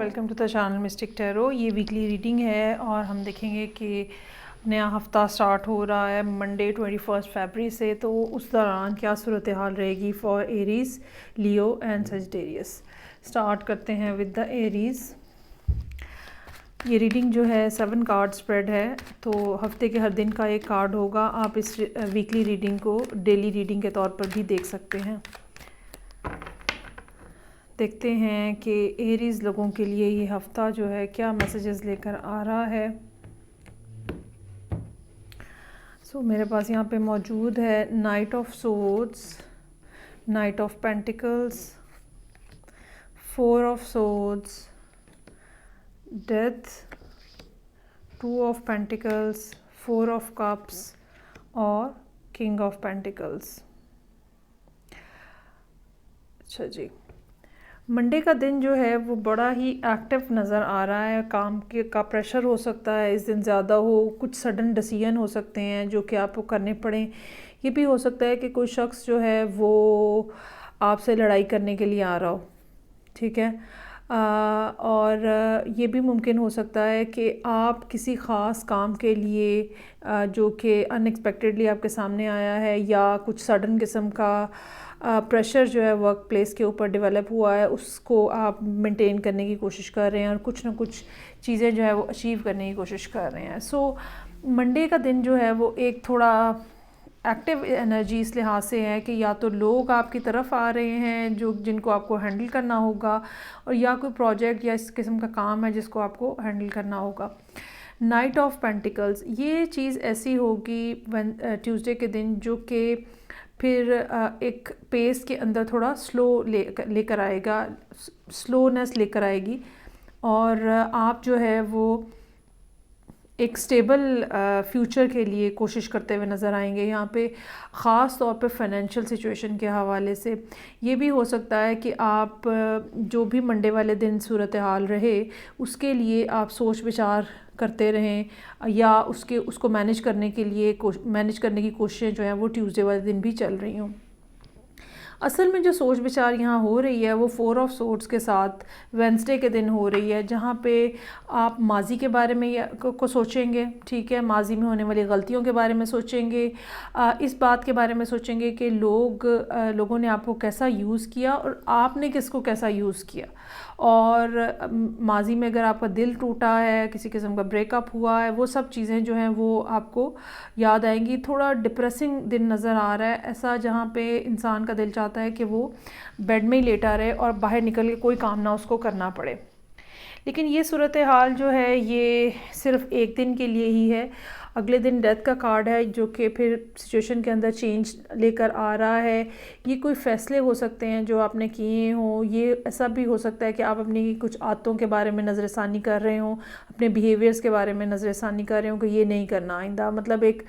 Welcome to the channel mystic tarot. ये weekly reading है और हम देखेंगे कि नया हफ्ता स्टार्ट हो रहा है मंडे 21 फरवरी से। तो उस दौरान क्या सूरत हाल रहेगी for Aries, Leo and Sagittarius. Start करते हैं विद द एरीज़। ये रीडिंग जो है 7 कार्ड स्प्रेड है, तो हफ्ते के हर दिन का एक कार्ड होगा। आप इस वीकली रीडिंग को डेली रीडिंग के तौर पर भी देख सकते हैं। देखते हैं कि एरीज़ लोगों के लिए ये हफ्ता जो है क्या मैसेजेस लेकर आ रहा है। मेरे पास यहाँ पे मौजूद है night of swords, night of pentacles, 4 of swords, death, 2 of pentacles, 4 of cups और किंग ऑफ पेंटिकल्स। अच्छा जी, मंडे का दिन जो है वो बड़ा ही एक्टिव नज़र आ रहा है। काम के का प्रेशर हो सकता है इस दिन ज़्यादा हो, कुछ सडन डिसीजन हो सकते हैं जो कि आपको करने पड़ें। ये भी हो सकता है कि कोई शख्स जो है वो आपसे लड़ाई करने के लिए आ रहा हो, ठीक है। और ये भी मुमकिन हो सकता है कि आप किसी ख़ास काम के लिए जो कि अनएक्सपेक्टेडली आपके सामने आया है या कुछ सडन किस्म का प्रेशर जो है वर्क प्लेस के ऊपर डेवलप हुआ है, उसको आप मेंटेन करने की कोशिश कर रहे हैं और कुछ ना कुछ चीज़ें जो है वो अचीव करने की कोशिश कर रहे हैं। मंडे का दिन जो है वो एक थोड़ा एक्टिव एनर्जी इस लिहाज से है कि या तो लोग आपकी तरफ आ रहे हैं जिनको आपको हैंडल करना होगा, और या कोई प्रोजेक्ट या इस किस्म का काम है जिसको आपको हैंडल करना होगा। नाइट ऑफ पेंटिकल्स ये चीज़ ऐसी होगी ट्यूसडे के दिन जो कि फिर एक पेस के अंदर थोड़ा स्लो लेकर आएगा, स्लोनेस लेकर आएगी, और आप जो है वो एक स्टेबल फ्यूचर के लिए कोशिश करते हुए नज़र आएंगे। यहाँ पे ख़ास तौर पे फाइनेंशियल सिचुएशन के हवाले से ये भी हो सकता है कि आप जो भी मंडे वाले दिन सूरत हाल रहे उसके लिए आप सोच विचार करते रहें या उसको मैनेज करने की कोशिशें जो हैं वो ट्यूसडे वाले दिन भी चल रही हों। असल में जो सोच विचार यहाँ हो रही है वो 4 ऑफ सोर्ड्स के साथ वेंसडे के दिन हो रही है, जहाँ पे आप माजी के बारे में को सोचेंगे, ठीक है। माजी में होने वाली गलतियों के बारे में सोचेंगे, इस बात के बारे में सोचेंगे कि लोगों ने आपको कैसा यूज़ किया और आपने किसको कैसा यूज़ किया। और माजी में अगर आपका दिल टूटा है, किसी किस्म का ब्रेकअप हुआ है, वो सब चीज़ें जो हैं वो आपको याद आएंगी। थोड़ा डिप्रेसिंग दिन नज़र आ रहा है ऐसा, जहाँ पे इंसान का दिल चाहता है कि वो बेड में ही लेटा रहे और बाहर निकल के कोई काम ना उसको करना पड़े। लेकिन ये सूरत हाल जो है ये सिर्फ एक दिन के लिए ही है। अगले दिन डेथ का कार्ड है जो कि फिर सिचुएशन के अंदर चेंज लेकर आ रहा है। ये कोई फ़ैसले हो सकते हैं जो आपने किए हों, ये ऐसा भी हो सकता है कि आप अपनी कुछ आदतों के बारे में नज़रसानी कर रहे हों, अपने बिहेवियर्स के बारे में नज़रसानी कर रहे हों कि ये नहीं करना आइंदा। मतलब एक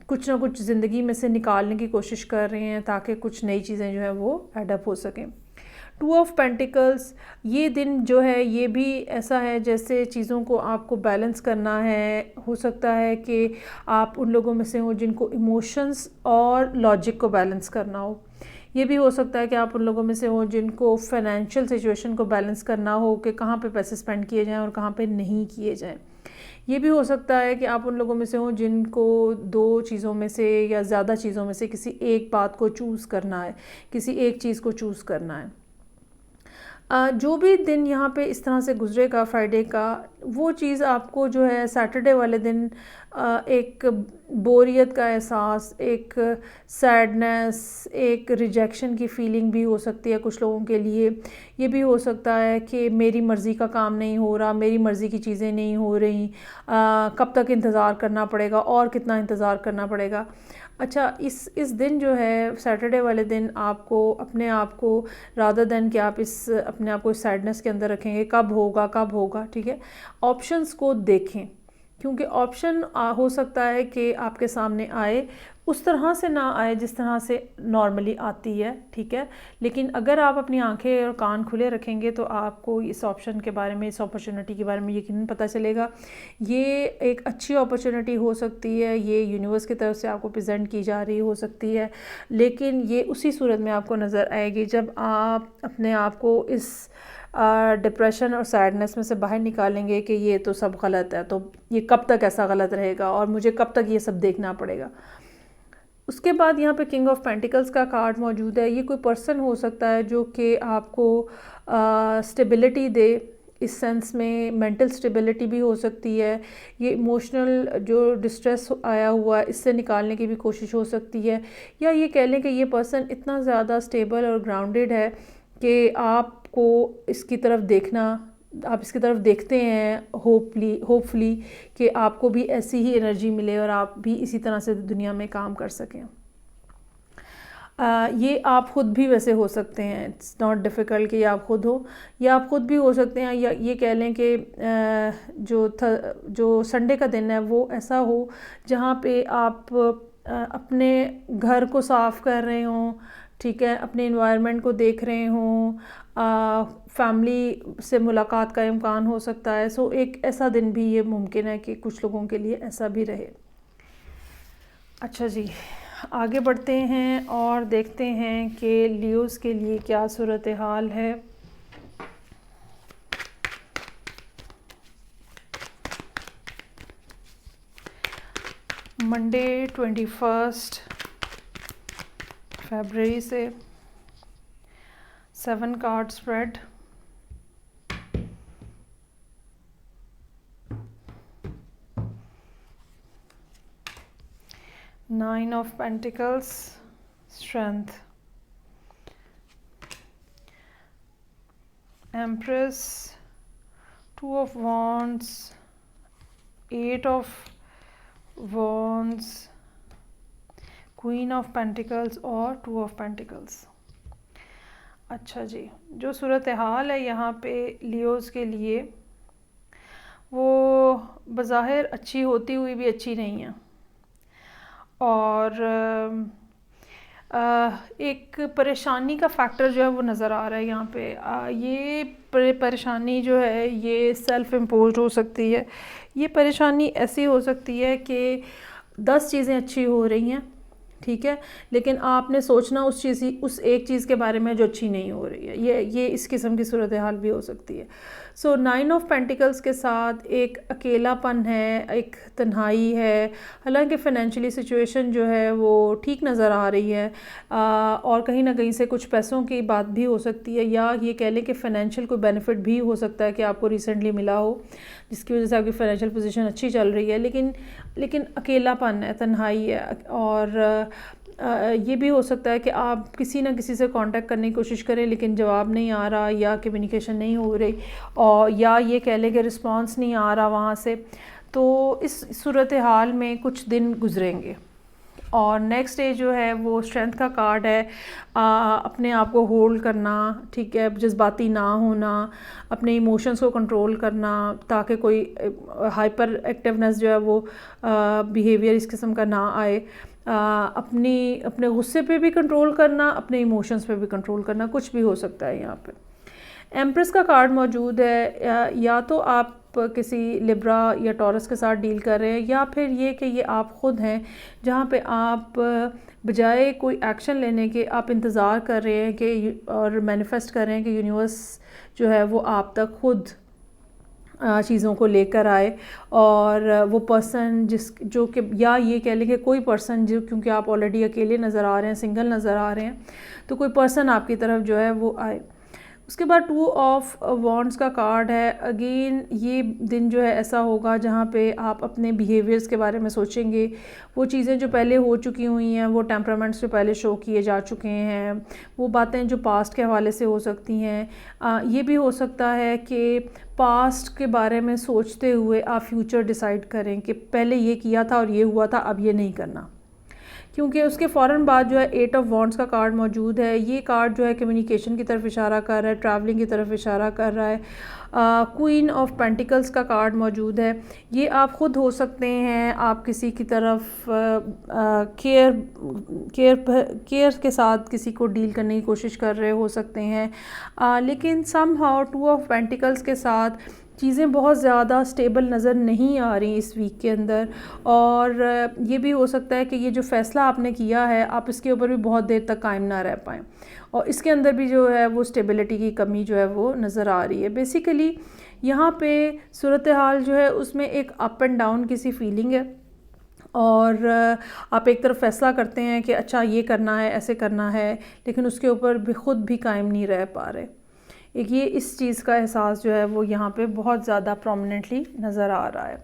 कुछ ना कुछ ज़िंदगी में से निकालने की कोशिश कर रहे हैं ताकि कुछ नई चीज़ें जो है वो एडअप हो सकें। 2 ऑफ पेंटिकल्स ये दिन जो है ये भी ऐसा है जैसे चीज़ों को आपको बैलेंस करना है। हो सकता है कि आप उन लोगों में से हो जिनको इमोशंस और लॉजिक को बैलेंस करना हो। ये भी हो सकता है कि आप उन लोगों में से हो जिनको फाइनेंशियल सिचुएशन को बैलेंस करना हो कि कहाँ पे पैसे स्पेंड किए जाएं और कहाँ पे नहीं किए जाएं। ये भी हो सकता है कि आप उन लोगों में से हो जिनको 2 चीज़ों में से या ज़्यादा चीज़ों में से किसी एक बात को चूज़ करना है, किसी एक चीज़ को चूज़ करना है। जो भी दिन यहाँ पे इस तरह से गुजरेगा फ्राइडे का, वो चीज़ आपको जो है सैटरडे वाले दिन एक बोरियत का एहसास, एक सैडनेस, एक रिजेक्शन की फ़ीलिंग भी हो सकती है कुछ लोगों के लिए। ये भी हो सकता है कि मेरी मर्ज़ी का काम नहीं हो रहा, मेरी मर्ज़ी की चीज़ें नहीं हो रही, कब तक इंतज़ार करना पड़ेगा और कितना इंतज़ार करना पड़ेगा। अच्छा, इस दिन जो है सैटरडे वाले दिन आपको अपने आप को रादर दैन कि आप अपने आप को इस सैडनेस के अंदर रखेंगे कब होगा, ठीक है। ऑप्शंस को देखें, क्योंकि ऑप्शन हो सकता है कि आपके सामने आए, उस तरह से ना आए जिस तरह से नॉर्मली आती है, ठीक है। लेकिन अगर आप अपनी आंखें और कान खुले रखेंगे तो आपको इस ऑप्शन के बारे में, इस अपॉर्चुनिटी के बारे में यकीनन पता चलेगा। ये एक अच्छी अपॉर्चुनिटी हो सकती है, ये यूनिवर्स की तरफ से आपको प्रेजेंट की जा रही हो सकती है, लेकिन ये उसी सूरत में आपको नज़र आएगी जब आप अपने आप को इस डिप्रेशन और सैडनेस में से बाहर निकालेंगे कि ये तो सब गलत है, तो ये कब तक ऐसा गलत रहेगा और मुझे कब तक ये सब देखना पड़ेगा। उसके बाद यहाँ पे किंग ऑफ पेंटिकल्स का कार्ड मौजूद है। ये कोई पर्सन हो सकता है जो कि आपको स्टेबिलिटी दे, इस सेंस में मेंटल स्टेबिलिटी भी हो सकती है। ये इमोशनल जो डिस्ट्रेस आया हुआ है इससे निकालने की भी कोशिश हो सकती है, या ये कह लें कि ये पर्सन इतना ज़्यादा स्टेबल और ग्राउंडेड है कि आपको इसकी तरफ देखना, आप इसकी तरफ देखते हैं होपफुली कि आपको भी ऐसी ही एनर्जी मिले और आप भी इसी तरह से दुनिया में काम कर सकें। ये आप ख़ुद भी वैसे हो सकते हैं, इट्स नॉट डिफ़िकल्ट कि आप ख़ुद हो, या आप ख़ुद भी हो सकते हैं, या ये कह लें कि जो संडे का दिन है वो ऐसा हो जहाँ पे आप अपने घर को साफ़ कर रहे हों, ठीक है, अपने इन्वायरमेंट को देख रहे हों, फैमिली से मुलाकात का इम्कान हो सकता है। सो एक ऐसा दिन भी ये मुमकिन है कि कुछ लोगों के लिए ऐसा भी रहे। अच्छा जी, आगे बढ़ते हैं और देखते हैं कि लियोस के लिए क्या सूरत हाल है। मंडे 21 फरवरी से 7 card spread, Nine of Pentacles, Strength, Empress, Two of Wands, Eight of Wands, Queen of Pentacles और Two of Pentacles। अच्छा जी, जो सूरत हाल है यहाँ पे लियोस के लिए वो बज़ाहिर अच्छी होती हुई भी अच्छी नहीं है, और एक परेशानी का फैक्टर जो है वो नज़र आ रहा है यहाँ पे। ये परेशानी जो है ये सेल्फ़ इम्पोज्ड हो सकती है। ये परेशानी ऐसी हो सकती है कि 10 चीज़ें अच्छी हो रही हैं, ठीक है, लेकिन आपने सोचना उस एक चीज़ के बारे में जो अच्छी नहीं हो रही है। ये इस किस्म की सूरत हाल भी हो सकती है। सो 9 ऑफ पेंटिकल्स के साथ एक अकेलापन है, एक तन्हाई है। हालांकि फ़ाइनेंशियली सिचुएशन जो है वो ठीक नज़र आ रही है, और कहीं ना कहीं से कुछ पैसों की बात भी हो सकती है, या ये कह लें कि फ़ाइनेंशियल कोई बेनिफिट भी हो सकता है कि आपको रिसेंटली मिला हो जिसकी वजह से आपकी फ़ाइनेंशियल पोजीशन अच्छी चल रही है। लेकिन अकेलापन है, तन्हाई है, और ये भी हो सकता है कि आप किसी न किसी से कांटेक्ट करने की कोशिश करें लेकिन जवाब नहीं आ रहा, या कम्युनिकेशन नहीं हो रही, और या ये कह लें कि रिस्पांस नहीं आ रहा वहाँ से। तो इस सूरत हाल में कुछ दिन गुजरेंगे, और नेक्स्ट डे जो है वो स्ट्रेंथ का कार्ड है। अपने आप को होल्ड करना, ठीक है, जज्बाती ना होना, अपने इमोशंस को कंट्रोल करना ताकि कोई हाइपर एक्टिवनेस जो है वो बिहेवियर इस किस्म का ना आए। अपने गुस्से पे भी कंट्रोल करना, अपने इमोशंस पे भी कंट्रोल करना, कुछ भी हो सकता है यहाँ पे। एम्प्रेस का कार्ड मौजूद है, या तो आप किसी लिब्रा या टॉरस के साथ डील कर रहे हैं, या फिर ये कि ये आप ख़ुद हैं जहाँ पे आप बजाय कोई एक्शन लेने के आप इंतज़ार कर रहे हैं कि और मैनिफेस्ट कर रहे हैं कि यूनिवर्स जो है वो आप तक खुद चीज़ों को लेकर आए, और वो पर्सन जो कि, या ये कह लें कि कोई पर्सन जो, क्योंकि आप ऑलरेडी अकेले नज़र आ रहे हैं, सिंगल नज़र आ रहे हैं, तो कोई पर्सन आपकी तरफ जो है वो आए। उसके बाद 2 ऑफ वॉन्ड्स का कार्ड है। अगेन ये दिन जो है ऐसा होगा जहाँ पे आप अपने बिहेवियर्स के बारे में सोचेंगे, वो चीज़ें जो पहले हो चुकी हुई हैं, वो टेम्परामेंट्स जो पहले शो किए जा चुके हैं, वो बातें जो पास्ट के हवाले से हो सकती हैं। ये भी हो सकता है कि पास्ट के बारे में सोचते हुए आप फ्यूचर डिसाइड करें कि पहले ये किया था और ये हुआ था, अब ये नहीं करना, क्योंकि उसके फ़ौरन बाद जो है 8 ऑफ वॉन्ड्स का कार्ड मौजूद है। ये कार्ड जो है कम्युनिकेशन की तरफ इशारा कर रहा है, ट्रैवलिंग की तरफ इशारा कर रहा है। क्वीन ऑफ पेंटिकल्स का कार्ड मौजूद है। ये आप ख़ुद हो सकते हैं, आप किसी की तरफ केयर के साथ किसी को डील करने की कोशिश कर रहे हो सकते हैं, लेकिन सम हाउ 2 ऑफ पेंटिकल्स के साथ चीज़ें बहुत ज़्यादा स्टेबल नज़र नहीं आ रही इस वीक के अंदर। और ये भी हो सकता है कि ये जो फ़ैसला आपने किया है आप इसके ऊपर भी बहुत देर तक कायम ना रह पाएँ, और इसके अंदर भी जो है वो स्टेबिलिटी की कमी जो है वो नज़र आ रही है। बेसिकली यहाँ पे सूरत हाल जो है उसमें एक अप एंड डाउन की सी फीलिंग है, और आप एक तरफ फ़ैसला करते हैं कि अच्छा ये करना है, ऐसे करना है, लेकिन उसके ऊपर भी ख़ुद भी कायम नहीं रह पा रहे। एक ये इस चीज़ का एहसास जो है वो यहाँ पे बहुत ज़्यादा प्रोमिनेंटली नज़र आ रहा है।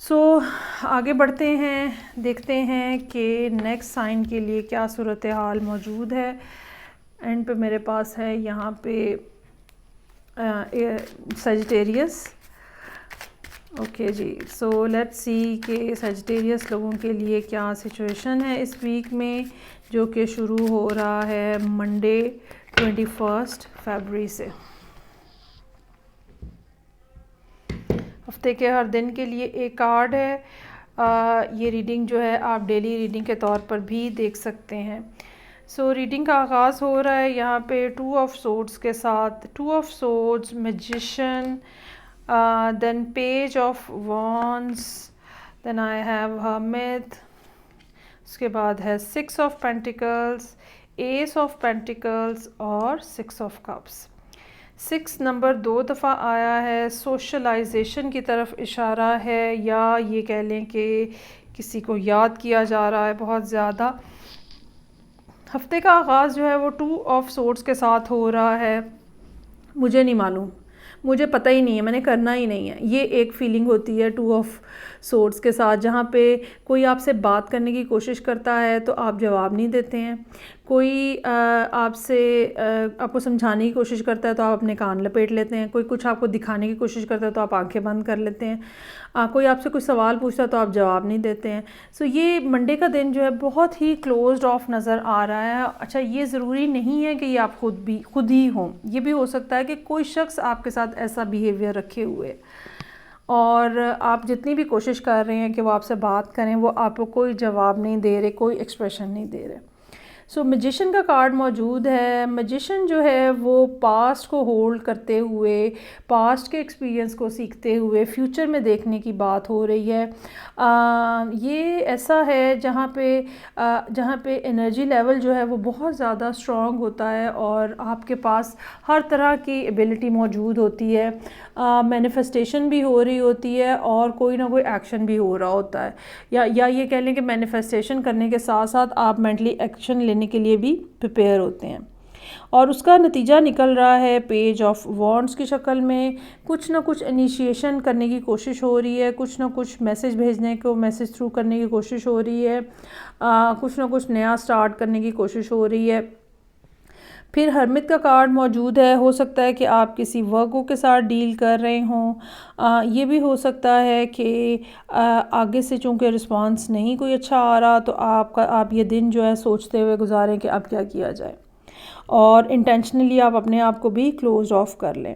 सो आगे बढ़ते हैं, देखते हैं कि नेक्स्ट साइन के लिए क्या सूरत हाल मौजूद है। एंड पे मेरे पास है यहाँ पे सजिटेरियस। ओके जी, सो लेट्स सी कि सजिटेरियस लोगों के लिए क्या सिचुएशन है इस वीक में, जो कि शुरू हो रहा है मंडे 21 फरवरी से। हफ्ते के हर दिन के लिए एक कार्ड है। ये रीडिंग जो है आप डेली रीडिंग के तौर पर भी देख सकते हैं। सो रीडिंग का आगाज़ हो रहा है यहाँ पे 2 ऑफ सोर्ड्स के साथ। 2 of swords, magician, then page of wands, then I have hermit, उसके बाद है 6 of pentacles, ace of pentacles और 6 ऑफ कप्स। 6 नंबर 2 दफ़ा आया है, सोशलाइजेशन की तरफ इशारा है, या ये कह लें कि किसी को याद किया जा रहा है बहुत ज़्यादा। हफ्ते का आगाज़ जो है वो 2 ऑफ सोर्ड्स के साथ हो रहा है। मुझे नहीं मालूम, मुझे पता ही नहीं है, मैंने करना ही नहीं है, ये एक फ़ीलिंग होती है 2 ऑफ सोर्ड्स के साथ, जहाँ पे कोई आपसे बात करने की कोशिश करता है तो आप जवाब नहीं देते हैं, कोई आपसे आपको समझाने की कोशिश करता है तो आप अपने कान लपेट लेते हैं, कोई कुछ आपको दिखाने की कोशिश करता है तो आप आंखें बंद कर लेते हैं, कोई आपसे कुछ सवाल पूछता है तो आप जवाब नहीं देते हैं। सो ये मंडे का दिन जो है बहुत ही क्लोज्ड ऑफ नज़र आ रहा है। अच्छा, ये ज़रूरी नहीं है कि ये आप खुद ही हों, ये भी हो सकता है कि कोई शख्स आपके साथ ऐसा बिहेवियर रखे हुए, और आप जितनी भी कोशिश कर रहे हैं कि वो आपसे बात करें, वो आपको कोई जवाब नहीं दे रहे, कोई एक्सप्रेशन नहीं दे रहे। सो मैजिशियन का कार्ड मौजूद है। मैजिशियन जो है वो पास्ट को होल्ड करते हुए, पास्ट के एक्सपीरियंस को सीखते हुए फ्यूचर में देखने की बात हो रही है। ये ऐसा है जहाँ पे एनर्जी लेवल जो है वो बहुत ज़्यादा स्ट्रॉन्ग होता है, और आपके पास हर तरह की एबिलिटी मौजूद होती है, मैनिफेस्टेशन भी हो रही होती है, और कोई ना कोई एक्शन भी हो रहा होता है, या ये कह लें कि मैनिफेस्टेशन करने के साथ साथ आप मेंटली एक्शन लेने के लिए भी प्रिपेयर होते हैं, और उसका नतीजा निकल रहा है पेज ऑफ वॉन्ड्स की शक्ल में। कुछ ना कुछ इनिशिएशन करने की कोशिश हो रही है, कुछ ना कुछ मैसेज भेजने को, मैसेज थ्रू करने की कोशिश हो रही है, कुछ ना कुछ नया स्टार्ट करने की कोशिश हो रही है। फिर हर्मिट का कार्ड मौजूद है। हो सकता है कि आप किसी वर्को के साथ डील कर रहे हों, ये भी हो सकता है कि आगे से चूँकि रिस्पांस नहीं कोई अच्छा आ रहा, तो आप ये दिन जो है सोचते हुए गुजारें कि अब क्या किया जाए, और इंटेंशनली आप अपने आप को भी क्लोज ऑफ कर लें।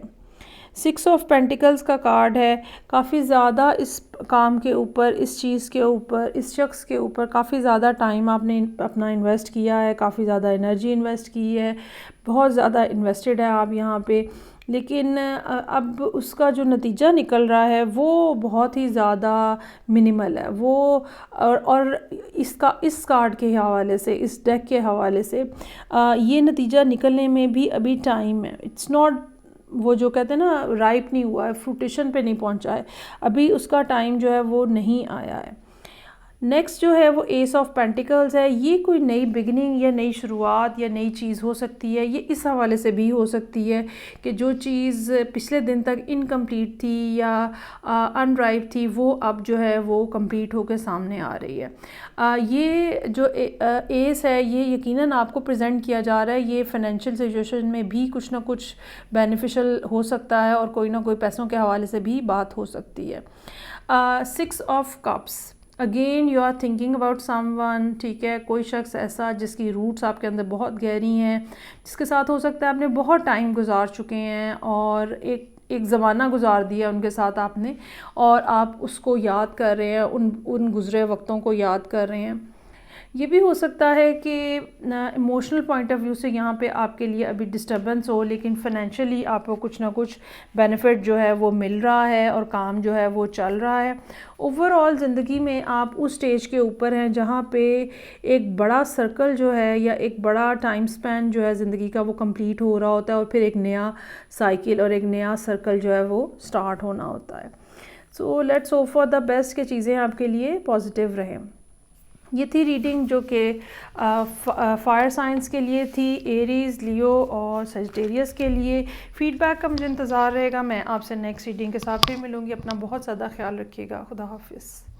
6 ऑफ पेंटिकल्स का कार्ड है। काफ़ी ज़्यादा इस काम के ऊपर, इस चीज़ के ऊपर, इस शख्स के ऊपर काफ़ी ज़्यादा टाइम आपने अपना इन्वेस्ट किया है, काफ़ी ज़्यादा एनर्जी इन्वेस्ट की है, बहुत ज़्यादा इन्वेस्टेड है आप यहाँ पे, लेकिन अब उसका जो नतीजा निकल रहा है वो बहुत ही ज़्यादा मिनिमल है। वो और इस कार्ड के हवाले से, इस डेक के हवाले से ये नतीजा निकलने में भी अभी टाइम है। इट्स नॉट, वो जो कहते हैं ना, राइप नहीं हुआ है, फ्रूटेशन पे नहीं पहुंचा है, अभी उसका टाइम जो है वो नहीं आया है। नेक्स्ट जो है वो एस ऑफ पेंटिकल्स है। ये कोई नई बिगिनिंग या नई शुरुआत या नई चीज़ हो सकती है। ये इस हवाले से भी हो सकती है कि जो चीज़ पिछले दिन तक इनकम्प्लीट थी या अनराइप थी, वो अब जो है वो कंप्लीट होकर सामने आ रही है। ये जो एस है ये यकीनन आपको प्रेजेंट किया जा रहा है, ये फाइनेंशियल सिचुएशन में भी कुछ ना कुछ बेनिफिशियल हो सकता है, और कोई ना कोई पैसों के हवाले से भी बात हो सकती है। 6 of cups, again you are thinking about someone, ठीक है, कोई शख्स ऐसा जिसकी रूट्स आपके अंदर बहुत गहरी हैं, जिसके साथ हो सकता है आपने बहुत टाइम गुजार चुके हैं और एक ज़माना गुजार दिया उनके साथ आपने, और आप उसको याद कर रहे हैं, उन गुज़रे वक्तों को याद कर रहे हैं। ये भी हो सकता है कि इमोशनल पॉइंट ऑफ व्यू से यहाँ पे आपके लिए अभी डिस्टर्बेंस हो, लेकिन फाइनेंशियली आपको कुछ ना कुछ बेनिफिट जो है वो मिल रहा है और काम जो है वो चल रहा है। ओवरऑल ज़िंदगी में आप उस स्टेज के ऊपर हैं जहाँ पे एक बड़ा सर्कल जो है या एक बड़ा टाइम स्पैन जो है ज़िंदगी का वो कंप्लीट हो रहा होता है और फिर एक नया साइकिल और एक नया सर्कल जो है वो स्टार्ट होना होता है। So let's hope for the best कि चीज़ें आपके लिए पॉजिटिव रहें। ये थी रीडिंग जो कि फायर साइंस के लिए थी, एरीज़, लियो और सजिटेरियस के लिए। फीडबैक का मुझे इंतज़ार रहेगा। मैं आपसे नेक्स्ट रीडिंग के साथ फिर मिलूँगी। अपना बहुत ज़्यादा ख्याल रखिएगा। खुदा हाफिज़।